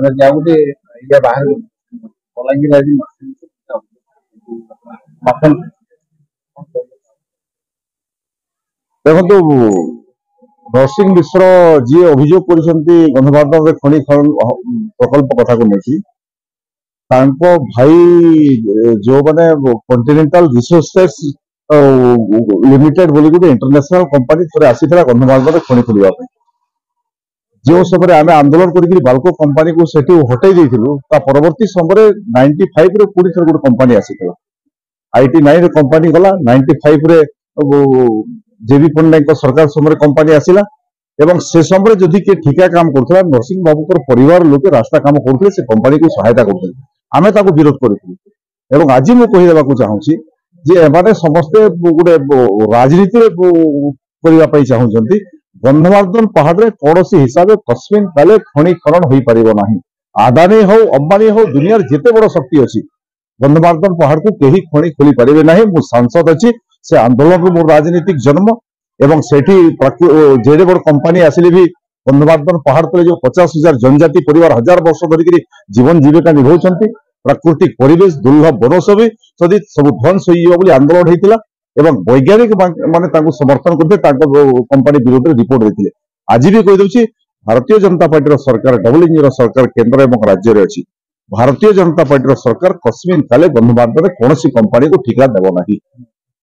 କରାଯାଏ। ଆଉ ଗୋଟେ ଇଏ ବାହାର ବଲାଙ୍ଗୀର ଆଜି ଦେଖନ୍ତୁ ନରସିଂହ ମିଶ୍ର ଯିଏ ଅଭିଯୋଗ କରିଛନ୍ତି ଗନ୍ଧମାର୍ଦ୍ଦନରେ ଖଣି ପ୍ରକଳ୍ପ କଥାକୁ ନେଇକି ତାଙ୍କ ଭାଇ ଯୋଉମାନେ କଣ୍ଟିନେଣ୍ଟାଲ ରିସୋର୍ସେସ୍ ଲିମିଟେଡ ବୋଲି ଗୋଟେ ଇଣ୍ଟରନ୍ୟାସନାଲ କମ୍ପାନୀ ଥରେ ଆସିଥିଲା ଗନ୍ଧମାର୍ଦ୍ଦନରେ ଖଣି ଖୋଲିବା ପାଇଁ। ଯେଉଁ ସମୟରେ ଆମେ ଆନ୍ଦୋଳନ କରିକି ବାଲକୋ କମ୍ପାନୀକୁ ସେଠି ହଟେଇ ଦେଇଥିଲୁ ତା ପରବର୍ତ୍ତୀ ସମୟରେ 95ରେ ପୁଣି ଥରେ ଗୋଟେ କମ୍ପାନୀ ଆସିଥିଲା। IT9 କମ୍ପାନୀ ଗଲା, 95ରେ ଜେବି ପଟ୍ଟନାୟକ ସରକାର ସମୟରେ କମ୍ପାନୀ ଆସିଲା ଏବଂ ସେ ସମୟରେ ଯଦି କିଏ ଠିକା କାମ କରୁଥିଲା ନରସିଂହ ବାବୁଙ୍କର ପରିବାର ଲୋକେ ରାସ୍ତା କାମ କରୁଥିଲେ, ସେ କମ୍ପାନୀକୁ ସହାୟତା କରୁଥିଲେ, ଆମେ ତାକୁ ବିରୋଧ କରିଥିଲୁ। ଏବଂ ଆଜି ମୁଁ କହିଦେବାକୁ ଚାହୁଁଛି ଯେ ଏମାନେ ସମସ୍ତେ ଗୋଟେ ରାଜନୀତିରେ କରିବା ପାଇଁ ଚାହୁଁଛନ୍ତି। ଗନ୍ଧମାର୍ଦ୍ଦନ ପାହାଡରେ କୌଣସି ହିସାବରେ କସ୍ମିନ୍ କାଲେ ଖଣି ଖନନ ହୋଇପାରିବ ନାହିଁ। ଆଦାନୀ ହଉ ଅମ୍ବାନୀ ହଉ ଦୁନିଆରେ ଯେତେ ବଡ ଶକ୍ତି ଅଛି ଗନ୍ଧମାର୍ଦ୍ଦନ ପାହାଡକୁ କେହି ଖଣି ଖୋଲି ପାରିବେ ନାହିଁ। ମୁଁ ସାଂସଦ ଅଛି, ସେ ଆନ୍ଦୋଳନରୁ ମୋର ରାଜନୈତିକ ଜନ୍ମ ଏବଂ ସେଠି ଯେଡେ ବଡ କମ୍ପାନୀ ଆସିଲେ ବି ଗନ୍ଧମାର୍ଦ୍ଦନ ପାହାଡ ତଳେ ଯୋଉ 50,000 जनजाति परिवार 1000 वर्ष धरिकी जीवन जीविका निभाउछन्ति, प्राकृतिक परिवेश दुर्लभ वनौषधि सदी सब ध्वंस होइयो बोली आंदोलन होइतिला ଏବଂ ବୈଜ୍ଞାନିକ ମାନେ ତାଙ୍କୁ ସମର୍ଥନ କରିଥିଲେ, ତାଙ୍କ କମ୍ପାନୀ ବିରୋଧରେ ରିପୋର୍ଟ ଦେଇଥିଲେ। ଆଜି ବି କହିଦେଉଛି ଭାରତୀୟ ଜନତା ପାର୍ଟିର ସରକାର ଡବଲ ଇଞ୍ଜିନର ସରକାର କେନ୍ଦ୍ର ଏବଂ ରାଜ୍ୟରେ ଅଛି। ଭାରତୀୟ ଜନତା ପାର୍ଟିର ସରକାର କସ୍ମିନ୍ କାଲେ ଗନ୍ଧମାର୍ଦ୍ଦନରେ କୌଣସି କମ୍ପାନୀକୁ ଠିକା ଦେବ ନାହିଁ।